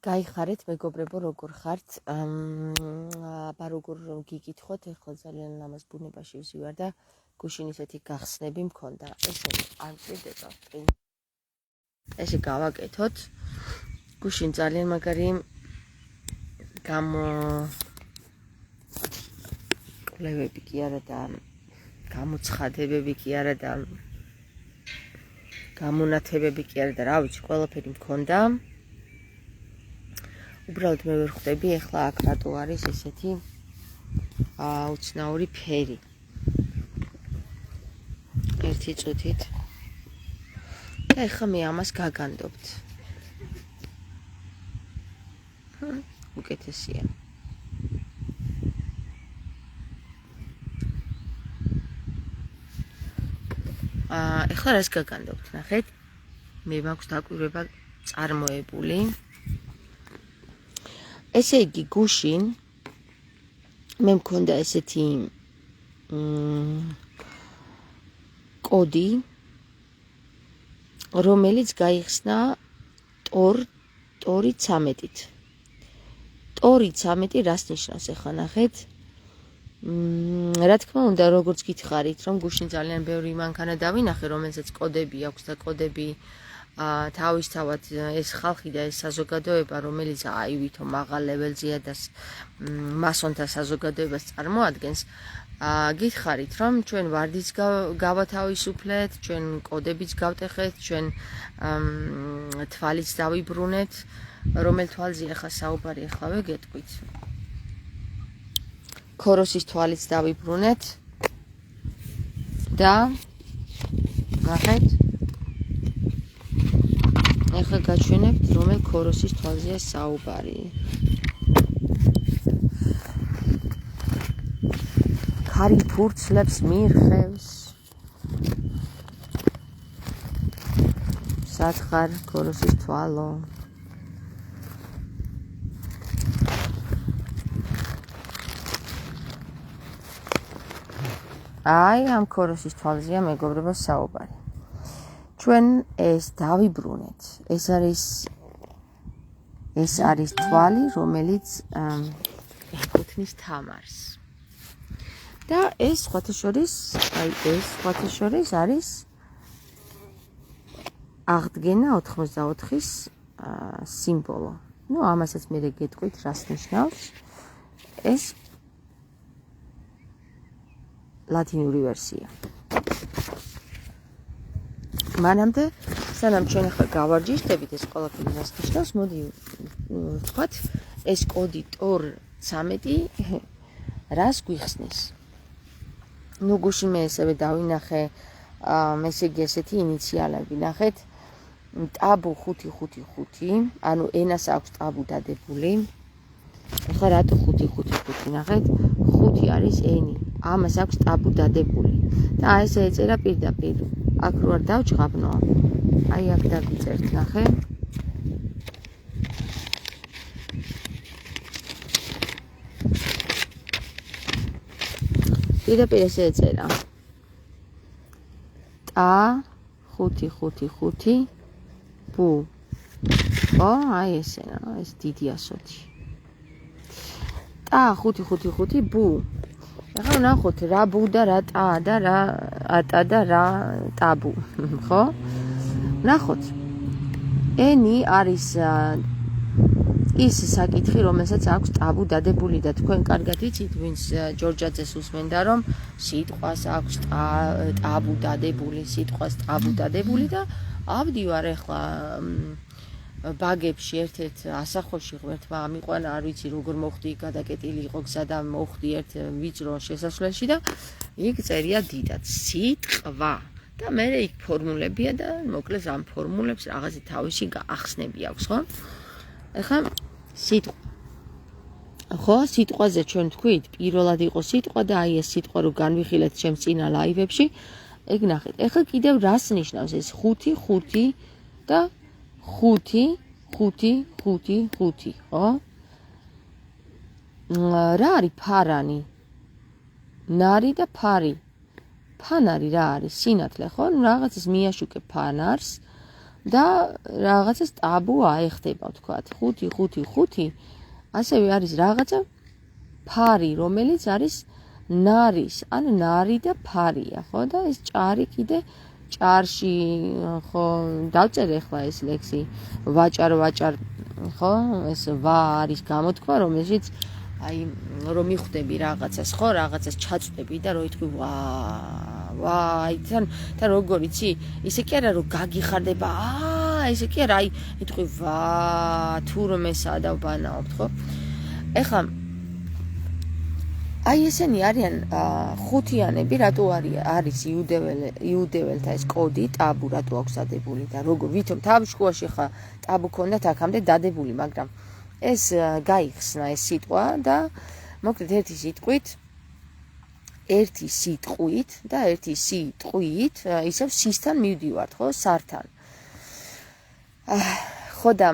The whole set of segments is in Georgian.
გაიხარეთ მეგობრებო, როგორ ხართ? აბა როგორ გიგითხოთ, ეხლა ძალიან ლამაზ ბუნებაში ვზივარ და გუშინ ისეთი გახსნები მქონდა. ესენი არ მჭირდება პრინც. ესე გავაკეთოთ. გუშინ ძალიან მაგარი კვლევები კი არა და გამოცხადებები კი არა და გამონათებები კი არა და რა ვიცი, ყველაფერი მქონდა. უბრალოდ მე ვერ ხვდები ეხლა აქ რატო არის ესეთი უცნაური ფერი. ერთი წუთით. და ეხლა მე ამას გაგანდობთ. უკეთესია. ეხლა რას გაგანდობთ, ნახეთ? მე მაქვს დაკვირვება წარმოებული. ესე იგი გუშინ მე მქონდა ესეთი კოდი, რომელიც გაიხსნა ტორი 13-ით. ტორი 13 რას ნიშნავს ახლა ნახეთ? რა თქმა უნდა, როგორც გითხარით, რომ გუშინ ძალიან ბევრი მანქანა დავინახე, რომელსაც კოდები აქვს და კოდები თავისთავად ეს ხალხი და ეს საზოგადოება, რომელიც ვითომ მაღალ ლეველზეა და მასონთა საზოგადოებას წარმოადგენს, გითხარით, რომ ჩვენ ვარდიც გავათავისუფლეთ, ჩვენ კოდებიც გავტეხეთ, ჩვენ თვალიც დავიბრუნეთ, რომელ თვალზე ახლა საუბარი ახლავე გეტყვით. ქოროსის თვალიც დავიბრუნეთ და ნახეთ ეხლა გაჩვენებთ რომელ ქოროსის თვალზეა საუბარი. ქარი ფურცლებს მირხევს. სათხარ ქოროსის თვალო. აი ამ ქოროსის თვალზეა მეგობრებო საუბარი. ჩვენ ეს დავიბრუნეთ. ეს არის თვალი, რომელიც ეკუთვნის თამარს. და ეს სხვათა შორის არის აღდგენა 84-ის სიმბოლო. ნუ ამასაც მე გეტყვით რას ნიშნავს. ეს ლათინური ვერსია. მანამდე სანამ ჩვენ ახლა გავარჯიშდებით ეს ყველაფერი რას ნიშნავს, მოდი ვთქვათ, ეს კოდი ტორ 13 რას გვიხსნის. ნუ გუშინ მე ესევე დავინახე, ესე იგი ესეთი ინიციალები, ნახეთ, ტაბუ 555, ანუ ენას აქვს ტაბუ დადებული. ახლა რატო 555, ნახეთ, 5 არის ენი, ამას აქვს ტაბუ დადებული. და აი ესე ეწერა პირდაპირ. აქ რო არ დავჭყაბნო, აი აქ დავიწერთ, ნახე. პირდაპირ ესე ეწერა. ტა 555 ბუ. აი ესეა, ეს დიდი ასოთი. ტა 555 ბუ. ახლა ნახოთ რა ბუ და რა ტა და რა ატა და რა ტაბუ, ხო? ნახოთ. ენი არის ის საკითხი, რომელსაც აქვს ტაბუ დადებული და თქვენ კარგად იცით, ვინც ჯორჯაძეს უსმენდა, რომ სიტყვას აქვს ტაბუ დადებული, სიტყვას ტაბუ დადებული და ავდივარ ახლა ბაგებში ერთ-ერთ ასახოში ღმერთმა ამიყვანა, არ ვიცი როგორ მოხდი, გადაკეტილი იყო გზა და მოხდი ერთ ვიწრო შესასვლელში და იქ წერია დიდად სიტყვა და მე იქ ფორმულებია და მოკლედ ამ ფორმულებს რაღაცა თავისი ახსნები აქვს, ხო? ახლა სიტყვა. ხო, სიტყვაზე ჩვენ თქვით, პირველად იყო სიტყვა და აი ეს სიტყვა რო განვიხილეთ ჩემს წინა ლაივებში, ეგ ნახეთ. ახლა კიდევ რას ნიშნავს ეს 5 და 5, ხო? რა არის ფარანი? ნარი და ფარი. ფანარი რა არის? სინათლე, ხო? რაღაცას მიაშუქებ ფანარს. და რაღაცას ტაბუ აეხდება, ვთქვათ, 5-5-5, ასევე არის რაღაცა ფარი, რომელიც არის ნარის, ან ნარი და ფარია, ხო? და ეს ჭარი კიდე ჭარში, ხო, დავწერე ახლა ეს ლექსი, ვაჭარ, ხო? ეს ვა არის გამოთქვა, რომელშიც აი რომ მიხვდები რაღაცას, ხო, რაღაცას ჩაწვდები და რო ითქვი ვაი, თან როგორ იცი, ისე კი არა რომ გაგიხარდება, ესე კი არა, აი ითქვი ვა, თურმესა და ვბანაობთ, ხო? ეხლა აი ესენი არიან ხუთიანები, რატო არის იუდეველთა ეს კოდი, ტაბუ რატო აქვს დადებული და როგორ ვითომ თავის შუაში ხა ტაბუ ქონდათ აქამდე დადებული, მაგრამ ეს გაიხსნა ეს სიტყვა და მოკლედ ერთი სიტყვით და ერთი სიტყვით ისევ სისთან მივდივართ, ხო, სართან. ხო და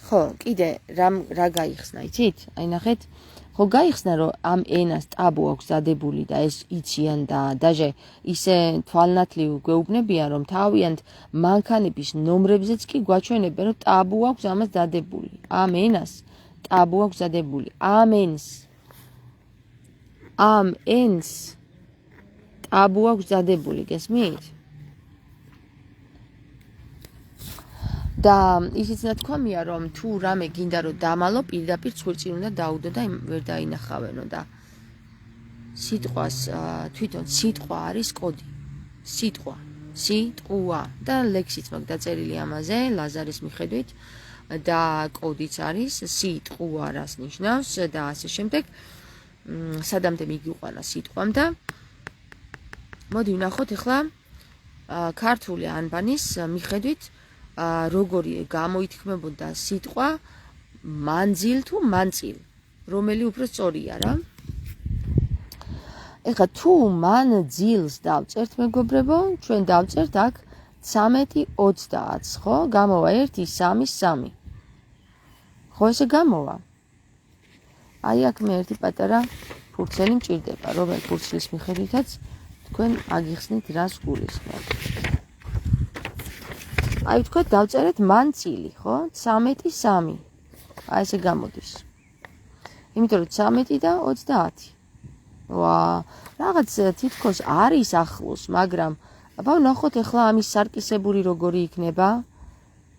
ხო, კიდე რა გაიხსნა, იცით? აი ნახეთ, ხო გაიხსნა, რომ ამ ენას ტაბუ აქვს დადებული და ეს იციან და დაჟე ისე თვალნათლივ გვეუბნებიან, რომ თავიანთ მანქანების ნომრებზეც კი გვაჩვენებენ, რომ ტაბუ აქვს ამას დადებული. ამ ენას ტაბუ აქვს დადებული. ამ ენს ტაბუ აქვს დადებული, გესმით? და ისიც ნათქვამია, რომ თუ რამე გინდა რომ დამალო, პირდაპირ ცხვირწინ უნდა დაუდო და ვერ დაინახავენო და სიტყვას თვითონ სიტყვა არის კოდი. სიტყვა და ლექსიც მაქვს დაწერილი ამაზე ლაზარის მიხედვით და კოდიც არის სიტყვა რას ნიშნავს და ასე შემდეგ. სადამდე მიგიყვანა სიტყვამ და მოდი ვნახოთ ახლა ქართული ანბანის მიხედვით როგორი გამოითქმებოდა სიტყვა მანძილ თუ მანწილ, რომელი უფრო სწორია რა. ეხლა თუ მანძილს დავწერთ, მეგობრებო, ჩვენ დავწერთ აქ 13-20, ხო? გამოვა 1-3-3. ხო ესე გამოვა? აი აქ მე ერთი პატარა ფურცელი მჭირდება, რომელ ფურცლის მიხედვითაც თქვენ აგიხსნით რას გულისხმობთ. აი ვთქვათ დავწერეთ მანწილი, ხო? 13-3. აი ესე გამოდის. იმიტომ რომ 13 და 30. ვა, რაღაც თითქოს არის ახლოს, მაგრამ აბა ვნახოთ ახლა ამის სარკისებული როგორი იქნება.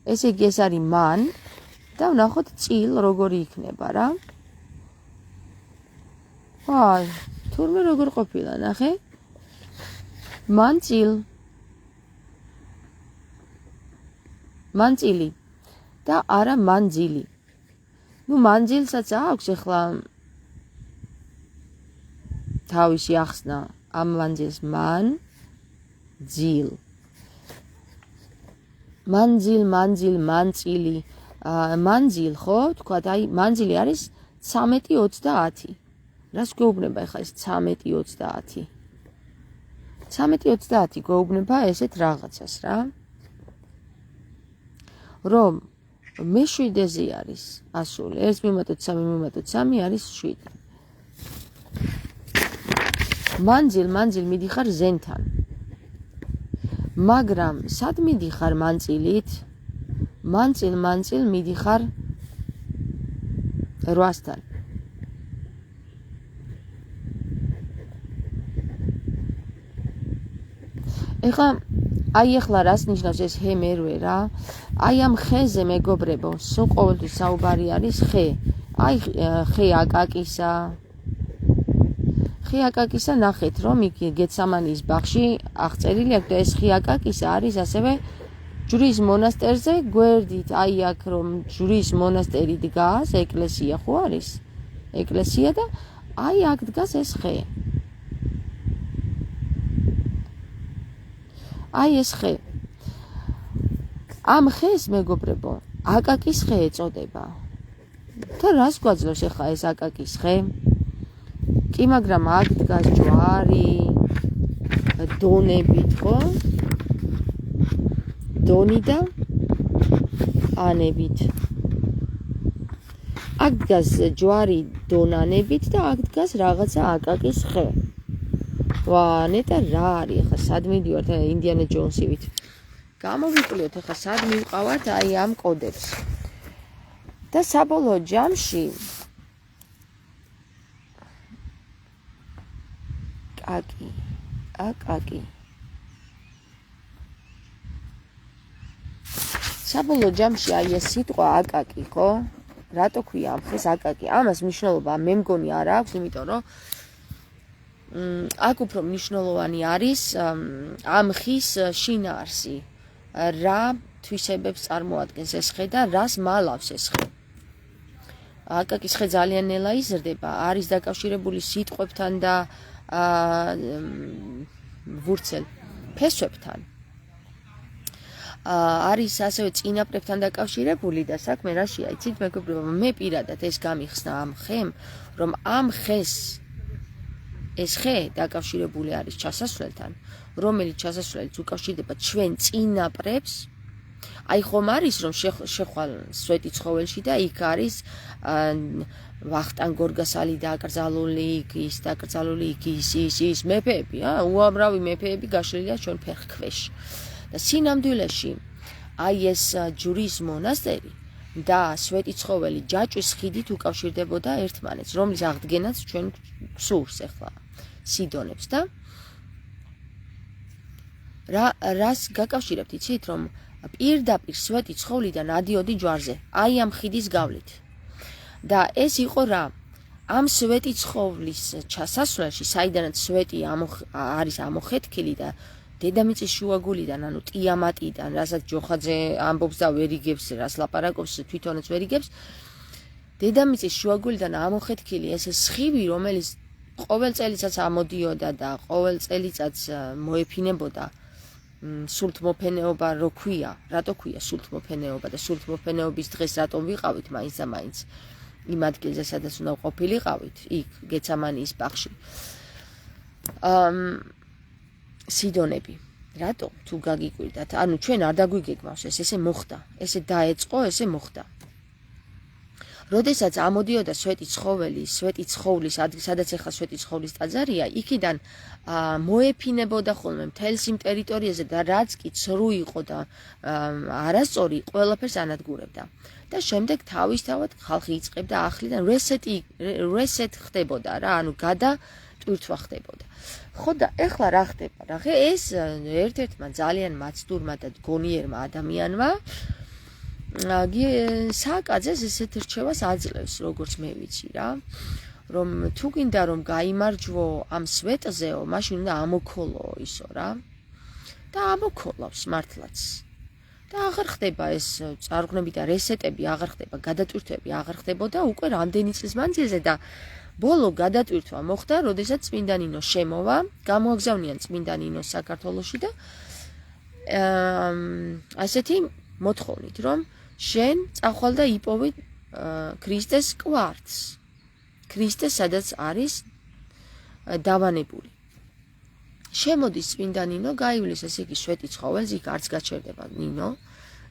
ესე იგი ეს არის მან და ვნახოთ წილ როგორი იქნება რა. ვაი, თურმე როგორ ყოფილა, ნახე? მანწილი და არა მანძილი. ნუ მანძილსაც აქვს ახლა თავისი ახსნა ამ მანძილს მანძილ, მანწილი, მანძილ, ხო? თქვათ აი მანძილი არის 13-30. რას გვეუბნება ახლა ეს 13-30? 13-30 გვეუბნება ესეთ რაღაცას რა. რომ მე-7-ზე არის ასული, 1-3 არის 7. მანძილ მიდიხარ ზენთან. მაგრამ სად მიდიხარ მანწილით? მანწილ მიდიხარ 8-თან. აი ახლა რას ნიშნავს ეს ჰე მერვე რა? აი ამ ხეზე მეგობრებო, სულ ყოველთვის საუბარი არის ხე. აი ხე აკაკისა. ხე აკაკისა ნახეთ, რომ იქ გეცამანის ბაღში აღწერილი აქვს და ეს ხე აკაკისა არის ასევე ჯვრის მონასტერზე გვერდით. აი აქ რომ ჯვრის მონასტერი დგას, ეკლესია ხო არის? ეკლესია და აი აქ დგას ეს ხე. აი ეს ხე. ამ ხეს მეგობრებო, აკაკის ხე ეწოდება. და რას გვაძლევს ახლა ეს აკაკის ხე? კი, მაგრამ აქ დგას ჯვარი, დონებით, ხო? დონი და ანებით. აქ დგას ჯვარი დონანებით და აქ დგას რაღაცა აკაკის ხე. ვა, ნეტა რა არის ახლა სად მივდივართ ინდიანა ჯონსივით. გამოვიკვლიოთ ახლა სად მივყავართ აი ამ კოდებს. და საბოლოო ჯამში აკაკი. საბოლოო ჯამში აი ეს სიტყვა აკაკი, ხო? რატო ქვია ამ ხეს აკაკი? ამას მნიშვნელობა მე მგონი არ აქვს, იმიტომ რომ აქ უფრო მნიშვნელოვანი არის ამ ხის შინაარსი. რა თვისებებს წარმოადგენს ეს ხე და რას მალავს ეს ხე. აკაკის ხე ძალიან ნელა იზრდება, არის დაკავშირებული სიტყვებთან და ვურცელ ფესვებთან. არის ასევე წინაპრებთან დაკავშირებული და საქმე რაშია, იცით მეგობრებო, მე პირადად ეს გამიხსნა ამ ხემ, რომ ამ ხეს ეს ხე დაკავშირებული არის ჩასასვლელთან, რომელიც ჩასასვლელიც უკავშირდება ჩვენ წინაპრებს. აი ხომ არის რომ შეხვალ სვეტი ცხოველში და იქ არის ვახტანგ გორგასალი დაკრძალული, ის დაკრძალული ის მეფეები, უამრავი მეფეები გაშლილია ჩვენ ფერხქვეშ. და სინამდვილეში აი ეს ჯურის მონასტერი და სვეტი ცხოველი ჯაჭვის ხიდით უკავშირდებოდა ერთმანეთს, რომლის აღდგენაც ჩვენ გსურს ახლა სიდონებს და რას გაკავშირებთ, იცით, რომ პირდაპირ სვეტი ცხოვლიდან ადიოდი ჯვარზე, აი ამ ხიდის გავლით. და ეს იყო რა? ამ სვეტი ცხოვლის ჩასასვლელში, საიდანაც სვეტი არის ამოხეთქილი და დედამიწის შუაგულიდან, ანუ ტიამატიდან, რასაც ჯოხაძე ამბობს და ვერ იგებს, რას ლაპარაკობს, თვითონაც ვერ იგებს. დედამიწის შუაგულიდან ამოხეთქილი ეს სხივი, რომელიც ყოველ წელიწადს ამოდიოდა და ყოველ წელიწადს მოეფინებოდა სულთმოფენეობა რო ქვია, რატო ქვია სულთმოფენეობა და სულთმოფენეობის დღეს რატომ ვიყავით მაინც და მაინც იმ ადგილზე, სადაც უნდა ყოფილიყავით, იქ გეცამანიის ბაღში. სიდონები. რატო თუ გაგიკვირდათ? ანუ ჩვენ არ დაგვიგეგმავს ესე მოხდა. ესე დაეწყო, ესე მოხდა. როდესაც ამოდიოდა სვეტი ცხოვლის ადგილ, სადაც ახლა სვეტი ცხოვლის ტაძარია, იქიდან მოეფინებოდა ხოლმე მთელს იმ ტერიტორიაზე და რაც კი ცრუ იყო და არასწორი, ყველაფერს ანადგურებდა. და შემდეგ თავისთავად ხალხი იწყებდა ახლიდან reset ხდებოდა რა, ანუ გადატვირთვა ხდებოდა. ხო და ეხლა რა ხდება? რა ეს ერთ-ერთმა ძალიან მაცდურმა და გონიერმა ადამიანმა სააკაძეს ესეთ რჩევას აძლევს, როგორც მე ვიცი რა, რომ თუ გინდა რომ გაიმარჯვო ამ სვეტზეო, მაშინ უნდა ამოქოლო ისო რა. და ამოქოლავს მართლაც. და აღარ ხდება ეს წარღვნები და რესეტები, აღარ ხდება, გადატვირთვები აღარ ხდებოდა უკვე რამდენი წლის მანძილზე და ბოლო გადატვირთვა მოხდა, როდესაც წმინდა ნინო შემოვა, გამოაგზავნიან წმინდა ნინოს საქართველოში და ასეთი მოთხოვნით, რომ შენ წახვალ და იპოვე ქრისტეს კვართს. ქრისტე სადაც არის დავანებული. შემოდის წმინდა ნინო, გაივლის ესე იგი სვეტი ცხოველს, იქ არც გაჩერდება ნინო.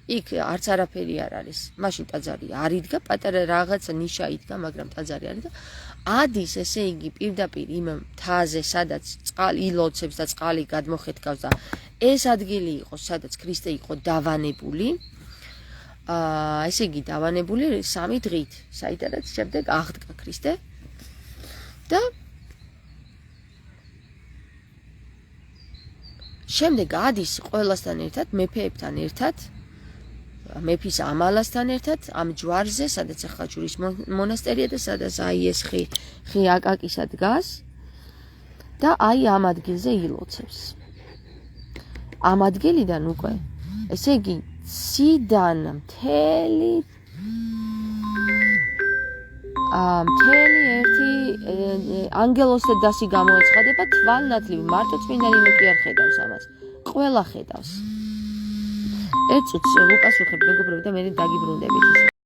იქ არც არაფერი არ არის. მაშინ ტაძარი არ იდგა, პატარა რაღაცა ნიშა იდგა, მაგრამ ტაძარი არ იდგა. ადის ესე იგი პირდაპირ იმ მთაზე, სადაც წყალი ილოცებს და წყალი გადმოხეთქავს და ეს ადგილი იყო, სადაც ქრისტე იყო დავანებული. ესე იგი დავანებული 3 დღით, საიდანაც შემდეგ აღდგა ქრისტე და შემდეგ ადის ყველასთან ერთად, მეფეებთან ერთად, მეფის ამალასთან ერთად ამ ჯვარზე, სადაც ახლა ჯვრის მონასტერია და სადაც აი ეს ხე აკაკისა დგას და აი ამ ადგილზე ილოცებს. ამ ადგილიდან უკვე, ესე იგი, ციდან მთელი ერთი ანგელოს დასი გამოეცხადება თვალნათლივ, მარტო წმინდა ნინო კი არ ხედავს ამას. ყველა ხედავს. ერთ წუთს ვუპასუხებ მეგობრებო და მე დაგიბრუნდებით.